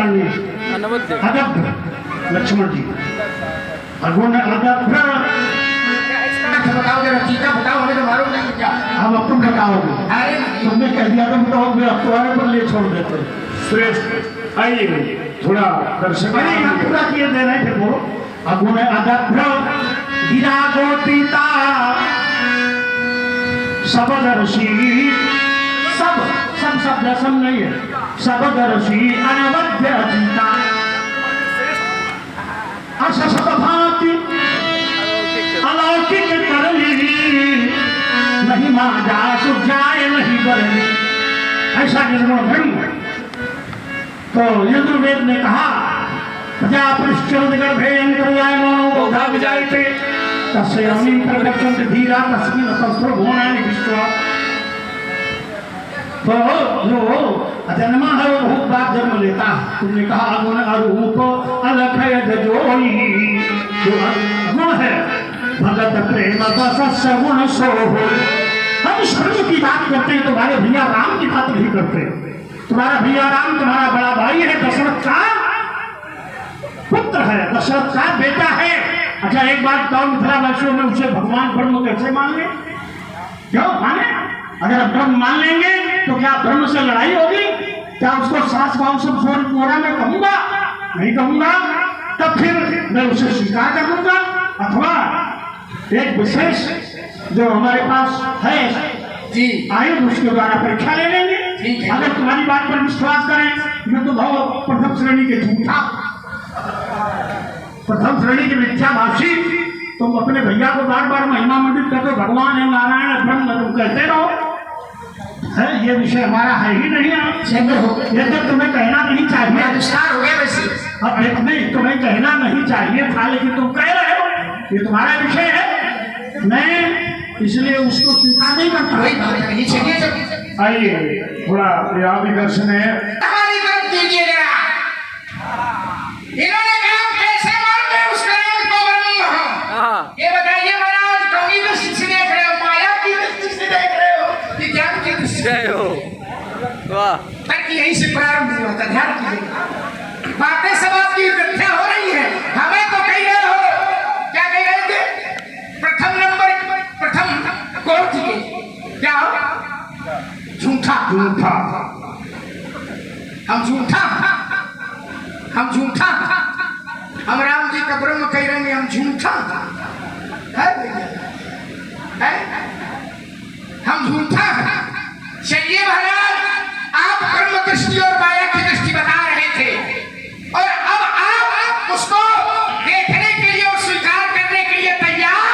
जानिए अदभ लक्ष्मण जी अगुण अदभ बताओ जरा चीता बताओ, हमें तो मालूम नहीं क्या। अब तुम बताओगे। अरे तुमने कह दिया तुम बताओगे, अब तुम्हारे पर ले छोड़ देते। श्रेष्ठ आइए थोड़ा दर्शक पूरा किए दे रहे थे वो अगुण अदभ गिरा गोपीता सबदर्शी सब सब शब्द सम नहीं है सबदर्शी अनवद्य अजीता असभाति अलौकिक करली नहीं माजा सुजाए नहीं बरली। ऐसा निर्गुण धर्म। तो यजुर्वेद ने कहा प्रजापृष्ठर्भेन करुणामो बोधा विजायते तस्य अमीन प्रकर्षन्ति धीरा तस्मिन् तस्रो भुवनानि विश्वा। तो जो जन्मा है वो बहुत बार जन्म लेता है। तुमने कहा अगुण अरूप अलख जोई, जो गुण है भगत प्रेम बस गुण सो। हम शर्म की बात करते हैं, तुम्हारे भैया राम की बात नहीं करते। तुम्हारा भैया राम तुम्हारा बड़ा भाई है, दशरथ का पुत्र है, दशरथ का बेटा है। अच्छा एक बात बताओ, मिथिलावासियों में उसे भगवान ब्रह्म कैसे मान ले? क्यों माने? अगर ब्रह्म मान लेंगे तो क्या ब्रह्म से लड़ाई होगी? क्या उसको सास भाव से मोरा में कहूंगा? नहीं कहूंगा। तब फिर मैं उसे स्वीकार कर लूंगा। अथवा एक विशेष जो हमारे पास है जी आयु, उसके द्वारा परीक्षा ले लेंगे। अगर तुम्हारी बात पर विश्वास करें, मैं तो भाव प्रथम श्रेणी के झूठा, प्रथम श्रेणी के मिथ्याभाषी। तुम अपने भैया को बार बार महिमा मंडित करते हो, भगवान है नारायण है ब्रह्म तुम कहते रहो है। ये विषय हमारा है ही नहीं। ये तो तुम्हें कहना नहीं चाहिए। अब नहीं, तुम्हें कहना नहीं चाहिए था, लेकिन तुम कह रहे हो, ये तुम्हारा विषय है। मैं इसलिए उसको स्वीकार नहीं करता। आइए थोड़ा यहाँ भी दर्शन है। इन्होंने कहा कैसे मानते उस नाम को ब्रह्म? ये बताइए महाराज, कौनी दृष्टि से देख रहे हो, माया की दृष्टि से देख रहे हो, कि ज्ञान की दृष्टि से हो? वाह, ताकि यहीं से प्रारंभ नहीं होता। ध्यान कीजिए, बातें सब आपकी मिथ्या हो रही है। हमें तो कह रहे हो, क्या कह रहे थे? प्रथम नंबर, प्रथम कोटि के क्या हो? झूठा झूठा, हम झूठा, हम झूठा, हम राम जी का ब्रह्म कह रहे हैं, हम झूठा है, हम झूठा। चलिए महाराज, आप ब्रह्म दृष्टि और माया की दृष्टि बता रहे थे, और अब आप उसको देखने के लिए और स्वीकार करने के लिए तैयार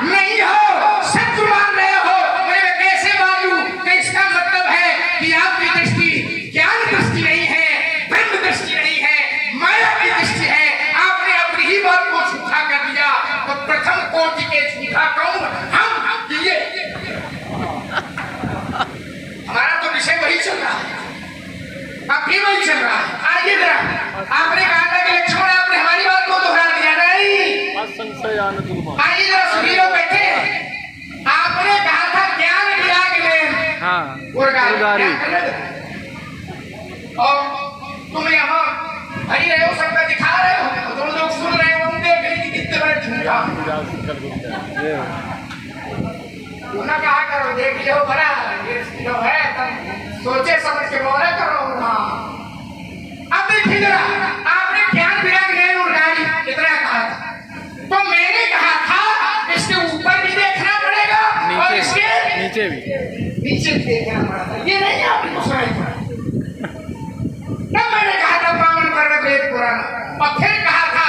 नहीं हो, सत्य मान रहे हो। मैं कैसे मानूं कि इसका मतलब है कि आपकी दृष्टि ज्ञान दृष्टि नहीं है, ब्रह्म दृष्टि नहीं है, माया की दृष्टि है। आपने अपनी ही बात को झूठा कर दिया। तो प्रथम कोटि के झूठा कौन? हम ये हमारा तो विषय वही चल रहा है, अब भी वही चल रहा है। आइए जरा, आपने कहा था कि लक्ष्मण आपने हमारी बात को दोहरा दिया। नहीं, आइए जरा सुनिए, लोग बैठे हैं। आपने कहा था ज्ञान विराग में और तुम यहाँ हरी रहे हो, सबका दिखा रहे हो, तुम लोग सुन रहे हो, देख रहे कितने बड़े झूठा। उन्हें कहा करो, देख लो बड़ा जो है, तब सोचे समझ के बोले करो। अब देखिए जरा, आपने ज्ञान विराग नहीं उड़ाई इतना कहा था, तो मैंने कहा था इसके ऊपर भी देखना पड़ेगा और इसके नीचे भी देखना पड़ेगा। ये नहीं आपको सुनाई पड़ा। तब मैंने कहा था पावन पर्वत वेद पुराण, और फिर कहा था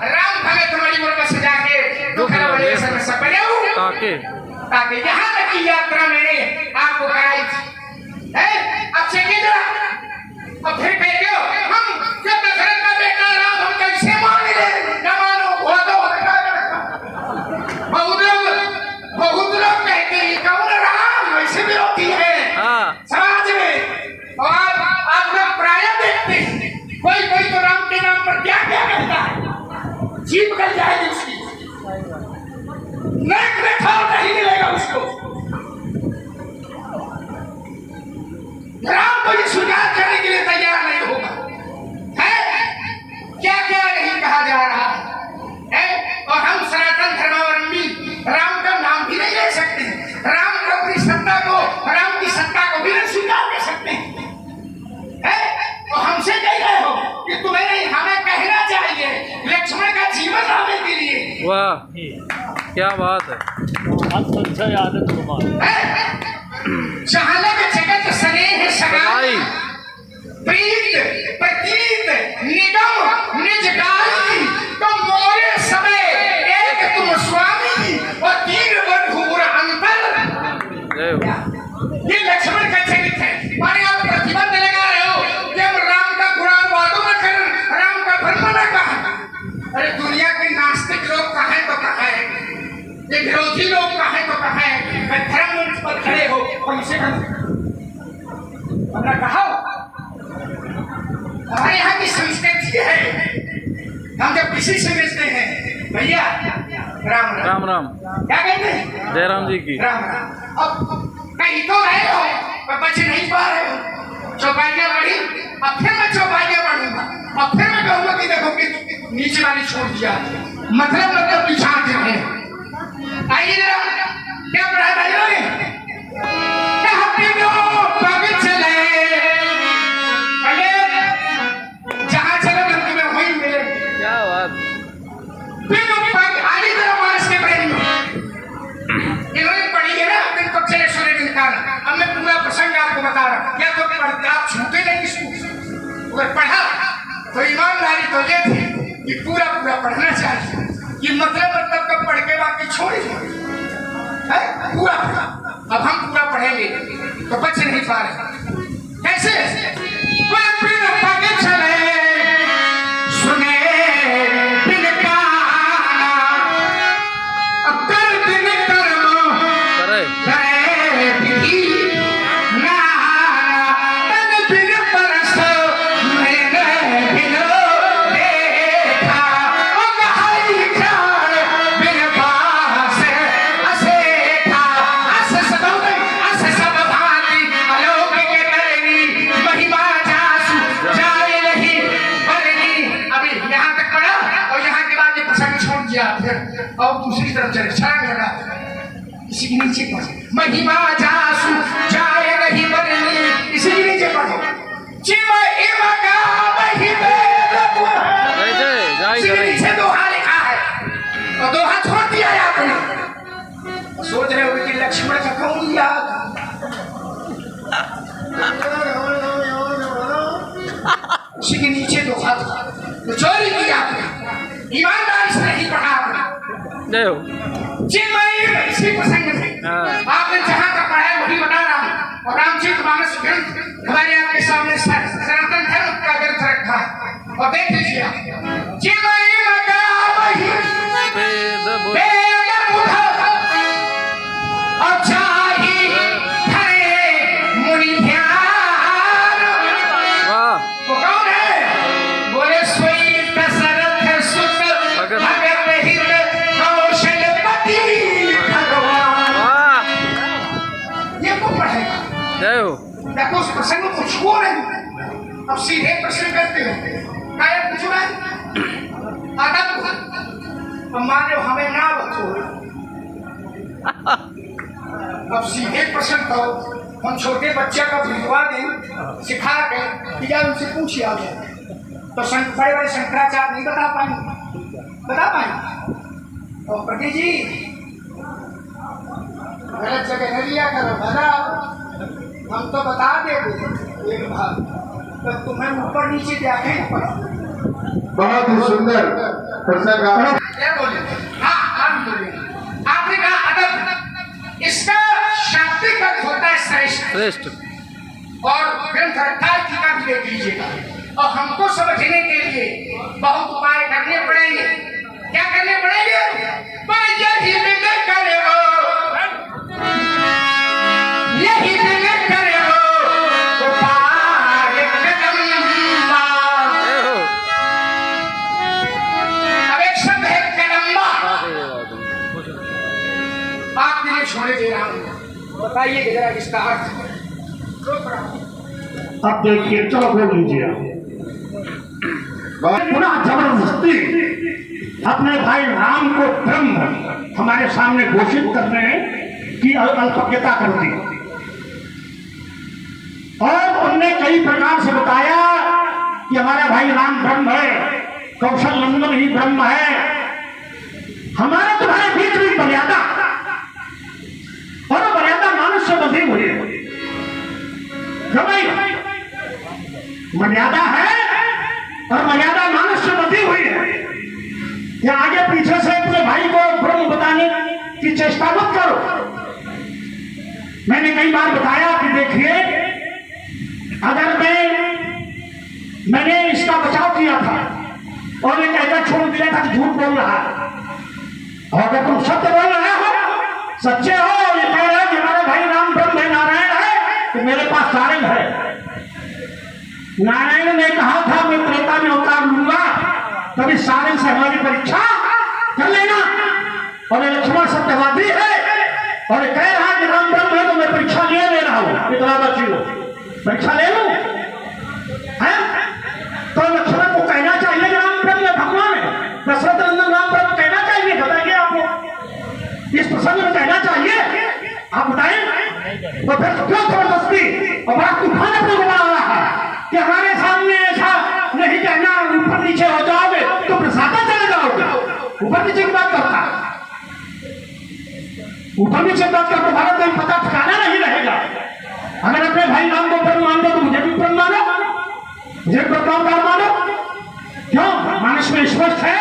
राम भगत तुम्हारी मुर्ग सजा के दुखर वाले समय सपने ताकि यहाँ तक की यात्रा मैंने आपको कराई थी। अब चलिए जरा, अब फिर कह रहे हो हम जब दशरथ का बेटा राम हम कैसे मान ले? न मानो वो तो बहुत लोग कहते हैं कौन राम, वैसे भी होती है समाज में। और आप लोग प्राय देखते हैं, कोई तो राम के नाम पर क्या क्या कहता है, जीप कर जाएगी उसकी, नेक देखा नहीं मिलेगा उसको। राम को ये स्वीकार करने के लिए तैयार नहीं होगा, है सत्ता को, राम की सत्ता को भी नहीं स्वीकार कर सकते हैं? तो हमसे कह रहे हो कि तुम्हें नहीं, हमें कहना चाहिए लक्ष्मण का जीवन लाने के लिए। वाह क्या बात है। चाहलक जगत स्नेह सगाई, प्रीत प्रतीत निगम निज गाई, तुम मोरे समय एक तुम स्वामी और तीन बंधु अंतर। ये लक्ष्मण का चरित्र है। माने आप प्रतिबंध लगा रहे हो कि हम राम का गुणान वादों में करें, राम का धर्म न कहा। अरे दुनिया के नास्तिक लोग कहें तो कहें, ये विरोधी लोग कहें तो कहें, धर्म मंच पर खड़े हो हमसे हमने कहा हमारे यहाँ की संस्कृति है, हम जब किसी से मिलते हैं भैया राम राम राम क्या कहते हैं? जय राम जी की। राम राम। अब कहीं तो रहे हो पर बच नहीं पा रहे हो, चौपाइयाँ बढ़ी, अब फिर मैं चौपाइयाँ बढ़ूंगा, अब फिर मैं कहूँगा कि देखो कि नीचे वाली छोड़ दिया, मतलब पिछा रहे। आइए जरा क्या पढ़ा भाइयों ने? जहाँ चलो तुम्हें वहीं मिले। क्या बात। आगे जरा मानस के प्रेम इन्होंने पढ़ी है ना अपने कक्षे सूर्य ने निकाला। अब मैं पूरा प्रसंग आपको बता रहा हूँ, क्या तो आप छूटे नहीं इसको, अगर पढ़ा तो ईमानदारी तो ये थी कि पूरा पूरा पढ़ना चाहिए, ये मतलब का पढ़ के बाकी छोड़ पूरा। अब हम पूरा पढ़ेंगे तो बच नहीं पा रहे। कैसे? चले सुने बिन गाना, कर बिन कर्म करे विधि नाना, तन बिन परस मैंने बिन देखा, गहाई ख्याल बिन बास असेठा। अस सब भांति अलौकिक करनी, महिमा जासु जाए नहीं बरनी। अभी यहाँ तक पढ़ा और यहाँ के बाद ये प्रसंग छोड़ दिया, फिर और दूसरी तरफ चले छलांग लगा इसी के नीचे पढ़ो, महिमा जासु जाए नहीं बरनी, इसी के नीचे पढ़ो। जीव इव का वही वेद इसी के नीचे दोहा लिखा है और दोहा छोड़ दिया है आपने। सोच रहे हो कि लक्ष्मण का कौन याद? उसी के नीचे दोहा था, तो चोरी की आपने, ईमानदारी से नहीं पढ़ा आपने। इसी प्रसंग में आपने जहाँ का पढ़ा है वही बता रहा हूँ। और रामचरितमानस ग्रंथ हमारे आपके सामने सनातन धर्म का ग्रंथ रखा है और देख लीजिए देखो उस प्रसंग को छुओ नहीं, अब सीधे प्रश्न करते हो क्या पूछो ना आदम अब माने हमें ना बतो। अब सीधे प्रश्न करो, हम छोटे बच्चे का भिजवा दें सिखा के कि यार उनसे पूछिए आ गया तो बड़े बड़े शंकराचार्य नहीं बता पाएंगे। और प्रति जी गलत जगह न लिया करो दादा, हम तो बता देंगे एक बात, तो तुम्हें ऊपर नीचे देखें बहुत ही सुंदर प्रसंग। क्या बोले? हाँ आप बोलिए। आपने कहा अदब, इसका शाब्दिक अर्थ होता है श्रेष्ठ, और ग्रंथ रखा है टीका भी देख लीजिएगा। और हमको समझने के लिए बहुत उपाय करने पड़ेंगे। क्या करने पड़ेंगे? यही बिना करे हो, यही बिना करे हो उपाय कदम्बा। अब एक शब्द है कदम्बा, आपके लिए छोड़े दे रहा हूँ, बताइए जरा इसका अर्थ। अब देखिए, चलो बोल लीजिए। पुनः जबरदस्ती अपने भाई राम को ब्रह्म हमारे सामने घोषित करने की अल्पज्ञता कर दी। कई प्रकार से बताया कि हमारा भाई राम ब्रह्म है, कौशल नंदन ही ब्रह्म है। हमारे तुम्हारे बीच में मर्यादा, और मर्यादा मानुष से बंधी हुई है। क्यों भाई? मर्यादा है और मर्यादा मानुष से बंधी हुई है। या आगे पीछे से अपने भाई को ब्रह्म बताने की चेष्टा मत करो। मैंने कई बार बताया कि देखिए, अगर मैंने इसका बचाव किया था और ये कहकर छोड़ दिया था कि झूठ बोल रहा है, और अगर तुम सत्य बोल रहे हो, सच्चे हो, ये कह रहे हो कि हमारे भाई राम ब्रह्म है, नारायण है, तो मेरे पास सारंग है। नारायण ने कहा था मैं त्रेता में अवतार लूंगा, तभी सारंग से हमारी परीक्षा कर लेना। और ये लक्ष्मण सत्यवादी है और ये कह रहा है कि राम ब्रह्म है, तो मैं परीक्षा ले रहा हूं। इतना बची हो, परीक्षा ले लूं? तो लक्ष्मण को कहना चाहिए कि राम ब्रह्म है, भगवान है। दशरथ नंदन राम ब्रह्म कहना चाहिए, बताइए आपको इस प्रसंग में कहना चाहिए, आप बताएं। तो फिर क्यों जबरदस्ती और बड़ा तूफान अपने को बना रहा है कि हमारे सामने ऐसा नहीं कहना, ऊपर नीचे हो जाओगे तो प्रसादा चले जाओगे। ऊपर नीचे की बात करता है, ऊपर नीचे बात कर तो भारत में पता ठिकाना नहीं रहेगा। अगर अपने भाई राम को ब्रह्म मान दो तो मुझे भी ब्रह्म मानो, मुझे ब्रह्मावतार मानो। क्यों? मानस में स्पष्ट है,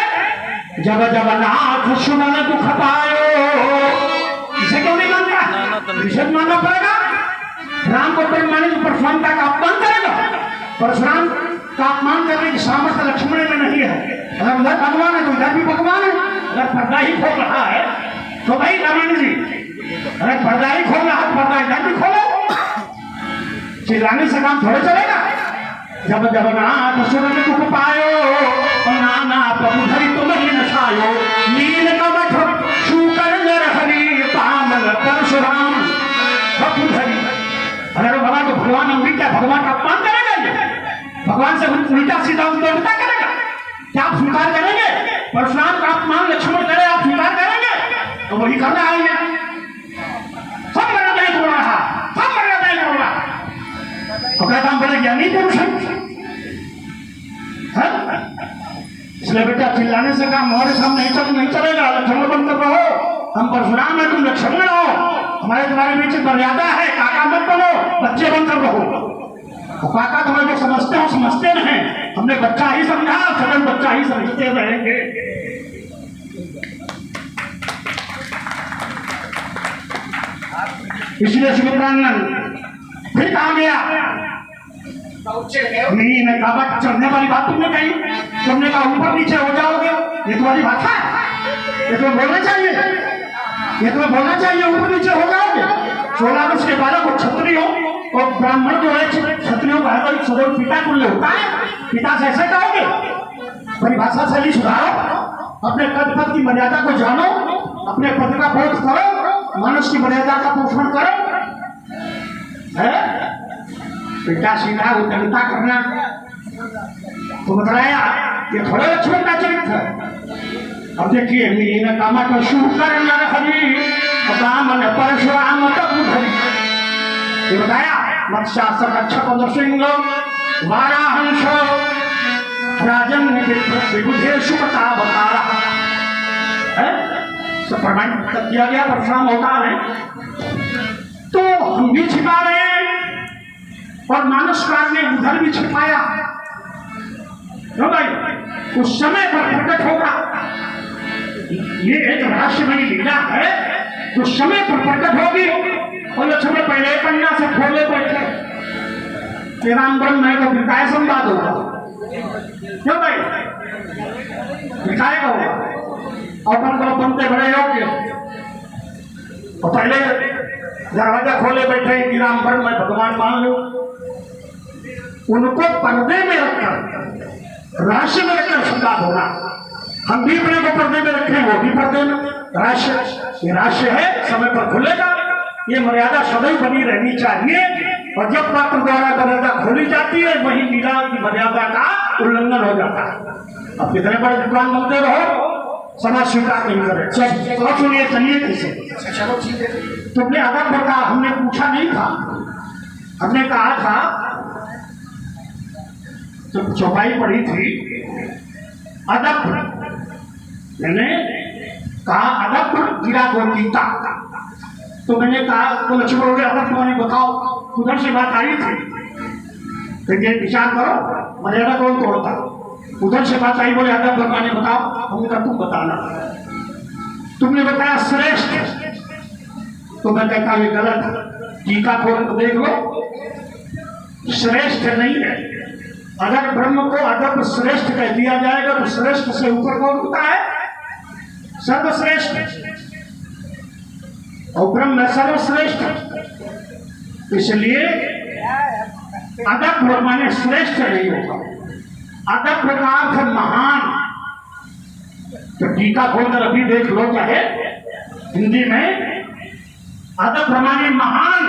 जब जब नाथ सुमन दुख पायो। इसे क्यों नहीं मानता? इसे मानना पड़ेगा। राम को ब्रह्म माने तो परशुराम का अपमान करेगा। परशुराम का अपमान करने की सामर्थ्य लक्ष्मण में नहीं है। अगर उधर भगवान है तो इधर भी भगवान है। अगर पर्दा ही खोल रहा है तो भाई रामायण जी, अरे पर्दा ही खोल रहा है, पर्दा इधर भी खोलो। चिल्लाने से काम थोड़े चलेगा। जब जब नाथ सुमन दुख पायो, नाना प्रभु धरि तुम ही नशायो। नील कवच शूकर नर हरि, पामल परशुराम प्रभु धरि। अगर वो भगवान को भगवान होंगे, क्या भगवान का अपमान करेगा? ये भगवान से उल्टा सीधा उल्टा करेगा? क्या आप स्वीकार करेंगे? परशुराम का अपमान लक्ष्मण करे, आप स्वीकार करेंगे? तो वही करना है। सब मर्यादाएं तोड़ रहा, सब मर्यादाएं तोड़ रहा। तो क्या काम बड़े ज्ञानी पुरुष है? इसलिए बेटा चिल्लाने से काम हमारे सामने नहीं चलेगा। लक्ष्मण बनकर रहो, हम परशुराम है, तुम लक्ष्मण रहो। हमारे तुम्हारे बीच मर्यादा है, काका मत बनो, बच्चे बनकर रहो। तो काका तुम्हें जो समझते हो समझते नहीं, हमने बच्चा ही समझा, सदन बच्चा ही समझते रहेंगे। इसलिए सुमित्रानंद फिर कहा गया, नहीं मैं कहा चढ़ने वाली बात तुमने कही, तुमने कहा ऊपर नीचे हो जाओगे, ये तुम्हारी भाषा है, ये तुम्हें बोलना चाहिए, ये तुम्हें बोलना चाहिए ऊपर नीचे हो जाओगे। 16 वर्ष के बालक को क्षत्रिय हो और ब्राह्मण जो है क्षत्रियों का है सदैव पिता तुल्य होता है, पिता से ऐसे कहोगे? परिभाषा शैली सुधारो, अपने पद पद की मर्यादा को जानो, अपने पद का बोध करो, मनुष्य की मर्यादा का पोषण करो। पिता सीधा उद्यमिता करना तो बताया ये थोड़ा लक्ष्मण का चरित्र है। अब देखिए मीन कमट शूकर नर हरि, ब्राह्मण परशुराम प्रभु धरि। ये बताया मत्स्यास्त्र रक्षक नृसिंह वाराहंस राजन विबुधेषु प्रतापकारा है, सब प्रमाणित किया गया परशुराम अवतार है। तो हम भी छिपा रहे हैं और मानसकार ने उधर भी छिपाया। भाई उस समय पर प्रकट होगा, ये एक रहस्यमयी लीला है, उस समय पर प्रकट होगी। और लक्ष्मण पहले कन्या से खोले बैठे, राम ब्रह्म है तो विकाय संवाद होगा। क्यों भाई विकाय होगा और बनते बड़े योग्य। और पहले दरवाजा खोले बैठे कि राम ब्रह्म है, भगवान मान लो। उनको पर्दे में रखकर, रहस्य में रखकर संवाद होगा। हम भी अपने को पर्दे में रखें, वो भी पर्दे में। रहस्य ये रहस्य है, समय पर खुलेगा। ये मर्यादा सदैव बनी रहनी चाहिए। और जब पात्र द्वारा मर्यादा खोली जाती है, वही लीला की मर्यादा का उल्लंघन हो जाता है। अब कितने बड़े विद्वान बनते रहो, समाज स्वीकार नहीं करे। तो सुनिए, चलिए किसे तुमने अदब बता, हमने पूछा नहीं था। हमने कहा था जब चौपाई पढ़ी थी अदब, मैंने कहा अदब गिरा गोपीता, तो मैंने कहा तो लक्ष्मण बोले अदब तुम्हें बताओ, उधर से बात आई थी, लेकिन विचार करो मर्यादा कौन तोड़ता, उधर से बात आई, बोले अदब भगवान बताओ, हमने कहा तुम बताना, तुमने बताया श्रेष्ठ, तो मैं कहता ये गलत, टीका खोल को देख लो, श्रेष्ठ नहीं है। अगर ब्रह्म को अदब श्रेष्ठ कह दिया जाएगा तो श्रेष्ठ से ऊपर कौन होता है? सर्वश्रेष्ठ, और ब्रह्म सर्वश्रेष्ठ, इसलिए अदब माने श्रेष्ठ नहीं होगा, अदब का अर्थ महान। तो टीका खोलकर अभी देख लो चाहे हिंदी में, अदब माने महान,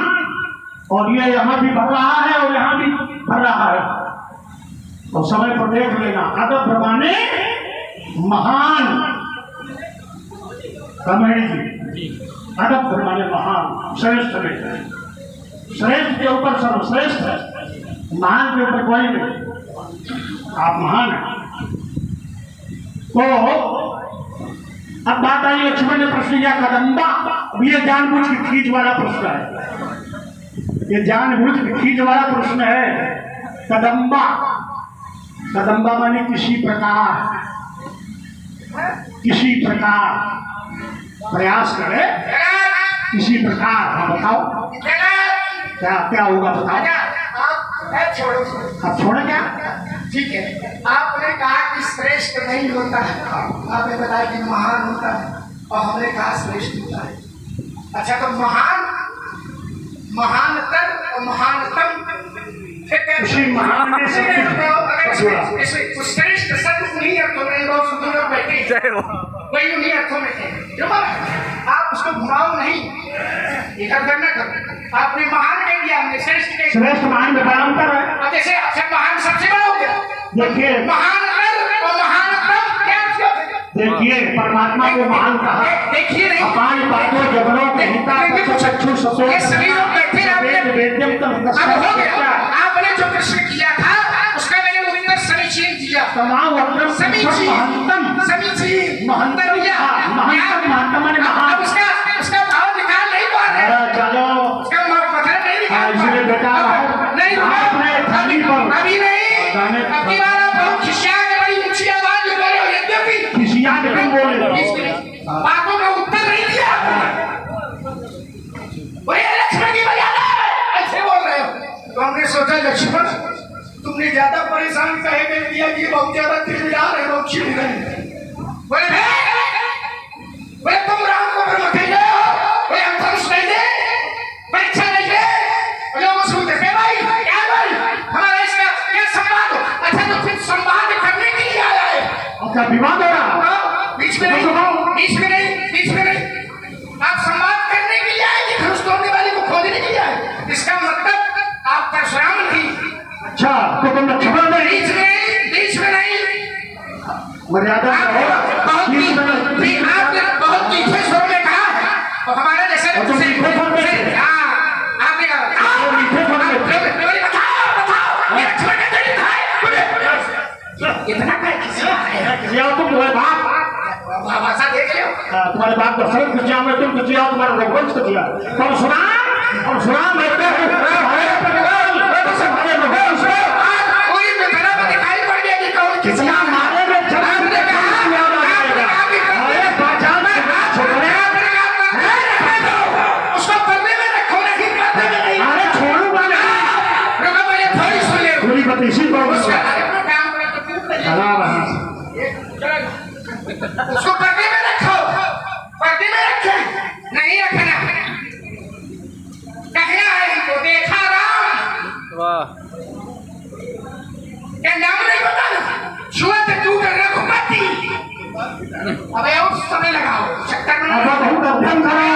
और ये यहां भी भर रहा है और यहां भी भर रहा है, और समय पर देख लेना, अदब माने महान, कमेड़ी जी, अदब माने महान, श्रेष्ठ में, श्रेष्ठ के ऊपर सर्वश्रेष्ठ है, महान के ऊपर कोई नहीं, आप महान हैं। तो अब बात आई, लक्ष्मण ने प्रश्न किया कदम्बा, अब ये जानबूझ के खींच वाला प्रश्न है, ये जानबूझ के खींच वाला प्रश्न है। कदम्बा, कदम्बा माने किसी प्रकार, किसी प्रकार प्रयास करे, किसी प्रकार। हाँ बताओ क्या क्या होगा बताओ। छोड़ो, अब छोड़े क्या? ठीक है, आपने कहा कि श्रेष्ठ नहीं होता है, आपने बताया कि महान होता है, और हमने कहा श्रेष्ठ होता है। अच्छा, तो महान, महानतर और महानतम, उसी महान में से श्रेष्ठ शब्द उन्हीं अर्थों में, बहुत सुंदर लोग बैठे वही उन्हीं अर्थों में थे, आप उसको घुमाओ नहीं, इधर उधर न करो। आपने महान कह दिया, हमने श्रेष्ठ कह दिया। श्रेष्ठ महान में बड़ा अंतर है। अब जैसे महान सबसे बड़ा हो गया, देखिए महान और महानतम क्या? देखिए परमात्मा को महान कहा, देखिए नहीं, अपान पादो जबरों कहता चक्षु ससो सभी लोग बैठे हो गया। आपने जो प्रश्न किया था उसका मैंने उत्तर समीचीन दिया, तमाम अक्रम महंतम समीचीन महंतम महंतम माने महान। अब उसका भाव निकाल नहीं पा रहे, चलो उसका मतलब नहीं निकाल इसलिए बेटा नहीं, अभी नहीं, अब की बार आप बहुत खिसिया के बड़ी ऊंची आवाज में बोले हो, यद्यपि खिसिया के क्यों बोल रहे हो? बातों का उत्तर नहीं दिया, बोले लक्ष्मण की मर्यादा ऐसे बोल रहे हो। तो हमने सोचा लक्ष्मण तुमने ज्यादा परेशान कहे कर दिया कि बहुत ज्यादा तिरमिरा रहे, बहुत चिढ़ रहे। बोले तुम राम को ब्रह्म कह रहे हो, बोले हम धनुष नहीं दे, परीक्षा नहीं दे, बोले वो सुनते थे भाई क्या भाई हमारा इसका क्या संवाद हो। अच्छा, तो फिर संवाद करने के लिए आया है, अच्छा विवाद हो रहा, बीच में नहीं, बीच में नहीं, बीच में नहीं, आप संवाद करने के लिए आए कि धनुष तोड़ने वाले को खोजने के लिए आए। इसका मतलब आप परशुराम नहीं। अच्छा तो तुम लक्ष्मण नहीं, बीच में नहीं, मर्यादा आपने बहुत मीठे स्वर में कहा है, तो हमारे जैसे आपने इतना तुम्हारे बाप भाषा देख लो, तुम्हारे बाप दशरथ को किया, मैं तुम किया, तुम्हारा रघुवंश को किया, परशुराम कोई बेतरा में दिखाई पड़ गया कि कौन कितना मारेंगे उसको पर्दे में रखो, नहीं पर्दे में नहीं। अरे छोड़ूंगा रुको, मुझे थोड़ी सुन ले, पूरी बतीसी को उसको पर्दे में रखो, पर्दे में रखे, नहीं रखना, कहना है इनको देखा राम, वाह, क्या नाम नहीं बताना, छुआ तो तू कर रघुपति। अबे उस समय लगाओ चक्कर में, अब बहुत अध्ययन करो,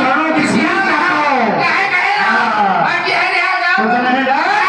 चलो किसी क्या है कहे, बाकी है जाओ।